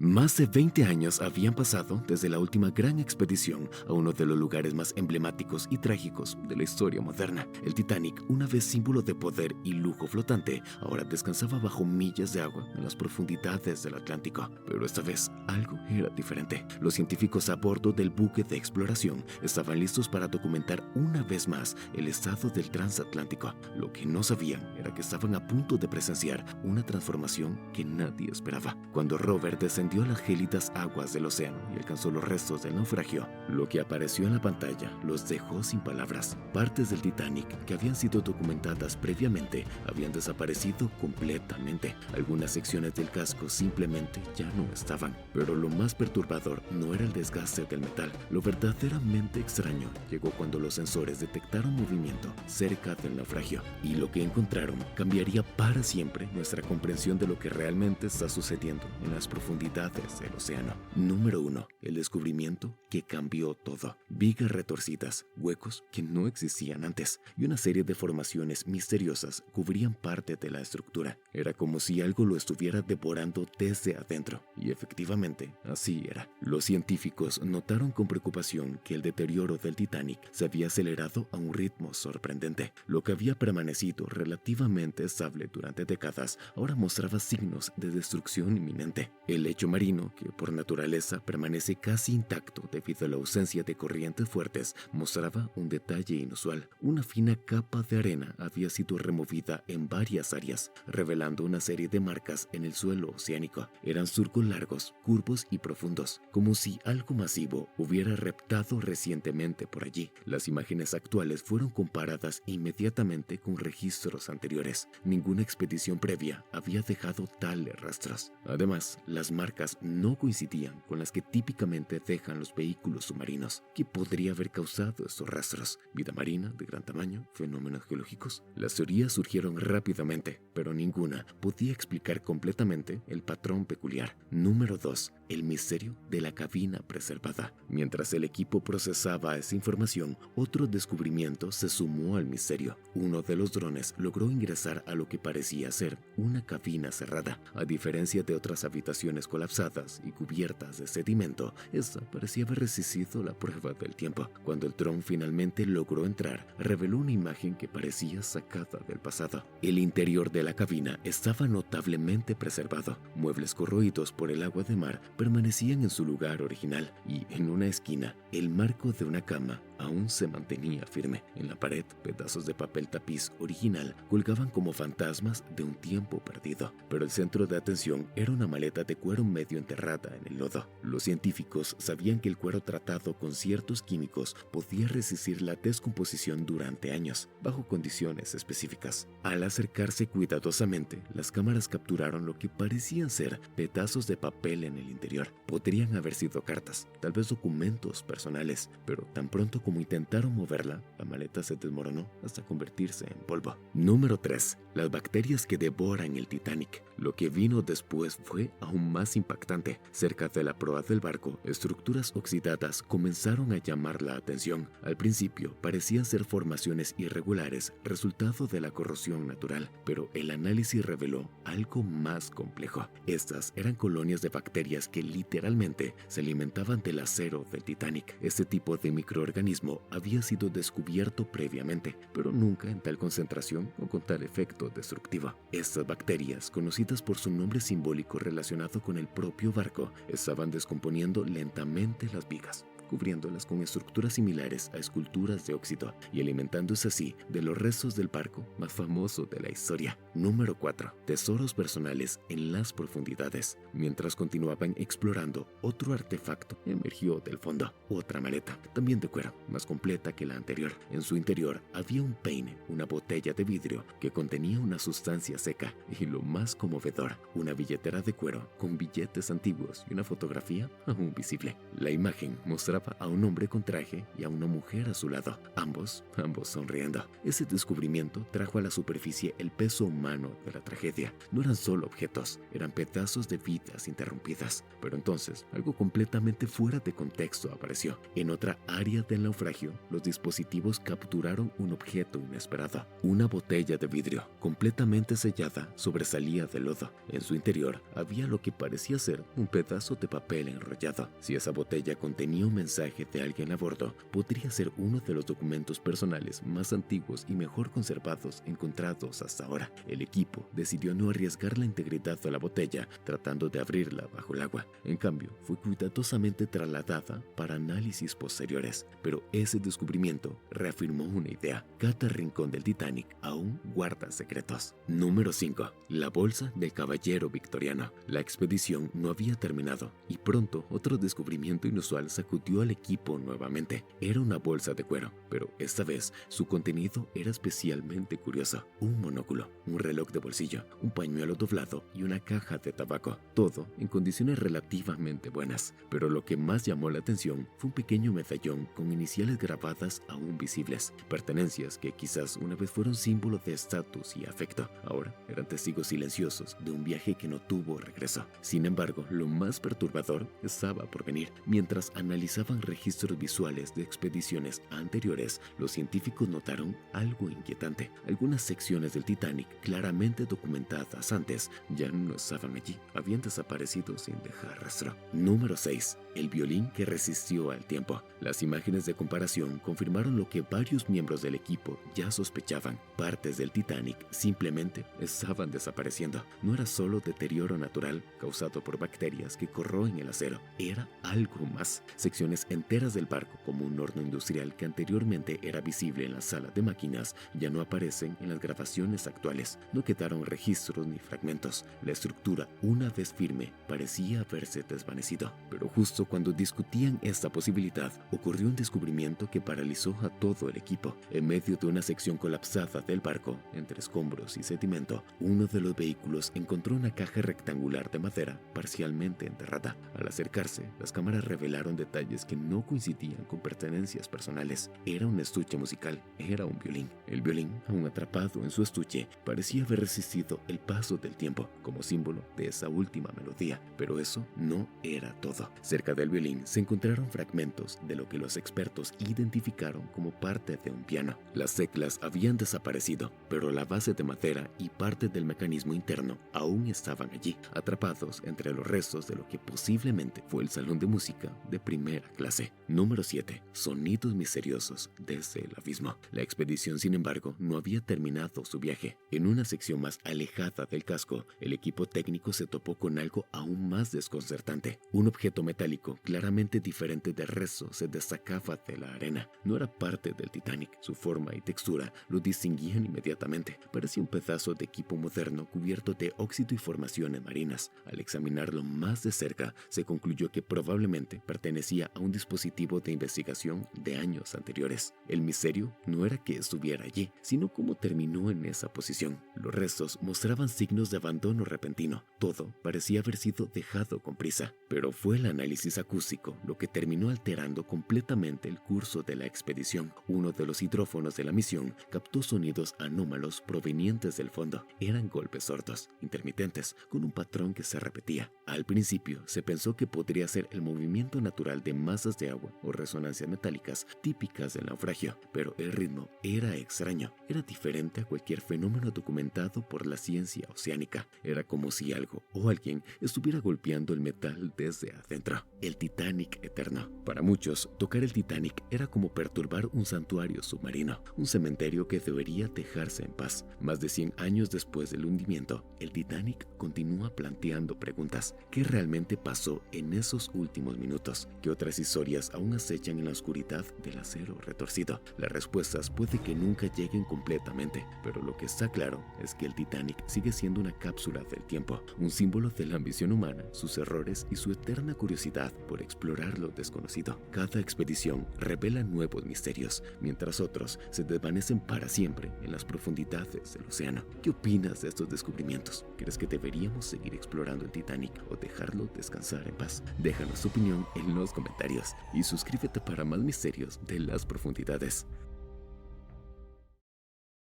Más de 20 años habían pasado desde la última gran expedición a uno de los lugares más emblemáticos y trágicos de la historia moderna. El Titanic, una vez símbolo de poder y lujo flotante, ahora descansaba bajo millas de agua en las profundidades del Atlántico. Pero esta vez algo era diferente. Los científicos a bordo del buque de exploración estaban listos para documentar una vez más el estado del transatlántico. Lo que no sabían era que estaban a punto de presenciar una transformación que nadie esperaba. Cuando Robert descendió a las gélidas aguas del océano y alcanzó los restos del naufragio, lo que apareció en la pantalla los dejó sin palabras. Partes del Titanic que habían sido documentadas previamente habían desaparecido completamente. Algunas secciones del casco simplemente ya no estaban. Pero lo más perturbador no era el desgaste del metal. Lo verdaderamente extraño llegó cuando los sensores detectaron movimiento cerca del naufragio, y lo que encontraron cambiaría para siempre nuestra comprensión de lo que realmente está sucediendo en las profundidades del océano. Número 1. El descubrimiento que cambió todo. Vigas retorcidas, huecos que no existían antes, y una serie de formaciones misteriosas cubrían parte de la estructura. Era como si algo lo estuviera devorando desde adentro, y efectivamente así era. Los científicos notaron con preocupación que el deterioro del Titanic se había acelerado a un ritmo sorprendente. Lo que había permanecido relativamente estable durante décadas ahora mostraba signos de destrucción inminente. El lecho marino, que por naturaleza permanece casi intacto debido a la ausencia de corrientes fuertes, mostraba un detalle inusual. Una fina capa de arena había sido removida en varias áreas, revelando una serie de marcas en el suelo oceánico. Eran surcos largos, curvos y profundos, como si algo masivo hubiera reptado recientemente por allí. Las imágenes actuales fueron comparadas inmediatamente con registros anteriores. Ninguna expedición previa había dejado tales rastros. Además, las marcas no coincidían con las que típicamente dejan los vehículos submarinos. ¿Qué podría haber causado estos rastros? ¿Vida marina de gran tamaño? ¿Fenómenos geológicos? Las teorías surgieron rápidamente, pero ninguna podía explicar completamente el patrón peculiar. Número 2. El misterio de la cabina preservada. Mientras el equipo procesaba esa información, otro descubrimiento se sumó al misterio. Uno de los drones logró ingresar a lo que parecía ser una cabina cerrada. A diferencia de otras habitaciones colapsadas y cubiertas de sedimento, esta parecía haber resistido la prueba del tiempo. Cuando el dron finalmente logró entrar, reveló una imagen que parecía sacada del pasado. El interior de la cabina estaba notablemente preservado. Muebles corroídos por el agua de mar permanecían en su lugar original, y en una esquina, el marco de una cama aún se mantenía firme. En la pared, pedazos de papel tapiz original colgaban como fantasmas de un tiempo perdido, pero el centro de atención era una maleta de cuero medio enterrada en el lodo. Los científicos sabían que el cuero tratado con ciertos químicos podía resistir la descomposición durante años, bajo condiciones específicas. Al acercarse cuidadosamente, las cámaras capturaron lo que parecían ser pedazos de papel en el interior. Podrían haber sido cartas, tal vez documentos personales, pero tan pronto como intentaron moverla, la maleta se desmoronó hasta convertirse en polvo. Número 3. Las bacterias que devoran el Titanic. Lo que vino después fue aún más impactante. Cerca de la proa del barco, estructuras oxidadas comenzaron a llamar la atención. Al principio parecían ser formaciones irregulares, resultado de la corrosión natural, pero el análisis reveló algo más complejo. Estas eran colonias de bacterias que literalmente se alimentaban del acero del Titanic. Este tipo de microorganismo había sido descubierto previamente, pero nunca en tal concentración o con tal efecto destructivo. Estas bacterias, conocidas por su nombre simbólico relacionado con el propio barco, estaban descomponiendo lentamente las vigas, cubriéndolas con estructuras similares a esculturas de óxido y alimentándose así de los restos del barco más famoso de la historia. Número 4. Tesoros personales en las profundidades. Mientras continuaban explorando, otro artefacto emergió del fondo. Otra maleta, también de cuero, más completa que la anterior. En su interior había un peine, una botella de vidrio que contenía una sustancia seca y, lo más conmovedor, una billetera de cuero con billetes antiguos y una fotografía aún visible. La imagen mostraba mostraba a un hombre con traje y a una mujer a su lado, ambos sonriendo. Ese descubrimiento trajo a la superficie el peso humano de la tragedia. No eran solo objetos, eran pedazos de vidas interrumpidas. Pero entonces, algo completamente fuera de contexto apareció. En otra área del naufragio, los dispositivos capturaron un objeto inesperado. Una botella de vidrio, completamente sellada, sobresalía del lodo. En su interior había lo que parecía ser un pedazo de papel enrollado. Si esa botella contenía un mensaje de alguien a bordo, podría ser uno de los documentos personales más antiguos y mejor conservados encontrados hasta ahora. El equipo decidió no arriesgar la integridad de la botella tratando de abrirla bajo el agua. En cambio, fue cuidadosamente trasladada para análisis posteriores. Pero ese descubrimiento reafirmó una idea: cada rincón del Titanic aún guarda secretos. Número 5. La bolsa del caballero victoriano. La expedición no había terminado y pronto otro descubrimiento inusual sacudió al equipo nuevamente. Era una bolsa de cuero, pero esta vez su contenido era especialmente curioso. Un monóculo, un reloj de bolsillo, un pañuelo doblado y una caja de tabaco. Todo en condiciones relativamente buenas. Pero lo que más llamó la atención fue un pequeño medallón con iniciales grabadas aún visibles. Pertenencias que quizás una vez fueron símbolo de estatus y afecto. Ahora eran testigos silenciosos de un viaje que no tuvo regreso. Sin embargo, lo más perturbador estaba por venir. Mientras analizaban registros visuales de expediciones anteriores, los científicos notaron algo inquietante. Algunas secciones del Titanic, claramente documentadas antes, ya no estaban allí. Habían desaparecido sin dejar rastro. Número 6. El violín que resistió al tiempo. Las imágenes de comparación confirmaron lo que varios miembros del equipo ya sospechaban. Partes del Titanic simplemente estaban desapareciendo. No era solo deterioro natural causado por bacterias que corroen el acero. Era algo más. Secciones enteras del barco, como un horno industrial que anteriormente era visible en la sala de máquinas, ya no aparecen en las grabaciones actuales. No quedaron registros ni fragmentos. La estructura, una vez firme, parecía haberse desvanecido. Pero justo cuando discutían esta posibilidad, ocurrió un descubrimiento que paralizó a todo el equipo. En medio de una sección colapsada del barco, entre escombros y sedimento, uno de los vehículos encontró una caja rectangular de madera parcialmente enterrada. Al acercarse, las cámaras revelaron detalles que no coincidían con pertenencias personales. Era un estuche musical, era un violín. El violín, aún atrapado en su estuche, parecía haber resistido el paso del tiempo, como símbolo de esa última melodía. Pero eso no era todo. Cerca del violín se encontraron fragmentos de lo que los expertos identificaron como parte de un piano. Las teclas habían desaparecido, pero la base de madera y parte del mecanismo interno aún estaban allí, atrapados entre los restos de lo que posiblemente fue el salón de música de primera clase. Número 7. Sonidos misteriosos desde el abismo. La expedición, sin embargo, no había terminado su viaje. En una sección más alejada del casco, el equipo técnico se topó con algo aún más desconcertante. Un objeto metálico claramente diferente del resto se destacaba de la arena. No era parte del Titanic. Su forma y textura lo distinguían inmediatamente. Parecía un pedazo de equipo moderno cubierto de óxido y formaciones marinas. Al examinarlo más de cerca, se concluyó que probablemente pertenecía a un dispositivo de investigación de años anteriores. El misterio no era que estuviera allí, sino cómo terminó en esa posición. Los restos mostraban signos de abandono repentino. Todo parecía haber sido dejado con prisa, pero fue el análisis acústico lo que terminó alterando completamente el curso de la expedición. Uno de los hidrófonos de la misión captó sonidos anómalos provenientes del fondo. Eran golpes sordos, intermitentes, con un patrón que se repetía. Al principio se pensó que podría ser el movimiento natural de masas de agua o resonancias metálicas típicas del naufragio, pero el ritmo era extraño. Era diferente a cualquier fenómeno documentado por la ciencia oceánica. Era como si algo o alguien estuviera golpeando el metal desde adentro. El Titanic eterno. Para muchos, tocar el Titanic era como perturbar un santuario submarino, un cementerio que debería dejarse en paz. Más de 100 años después del hundimiento, el Titanic continúa planteando preguntas. ¿Qué realmente pasó en esos últimos minutos? ¿Qué otras historias aún acechan en la oscuridad del acero retorcido? Las respuestas puede que nunca lleguen completamente, pero lo que está claro es que el Titanic sigue siendo una cápsula del tiempo, un símbolo de la ambición humana, sus errores y su eterna curiosidad por explorar lo desconocido. Cada expedición revela nuevos misterios, mientras otros se desvanecen para siempre en las profundidades del océano. ¿Qué opinas de estos descubrimientos? ¿Crees que deberíamos seguir explorando el Titanic o dejarlo descansar en paz? Déjanos tu opinión en los comentarios. comentarios y suscríbete para más misterios de las profundidades.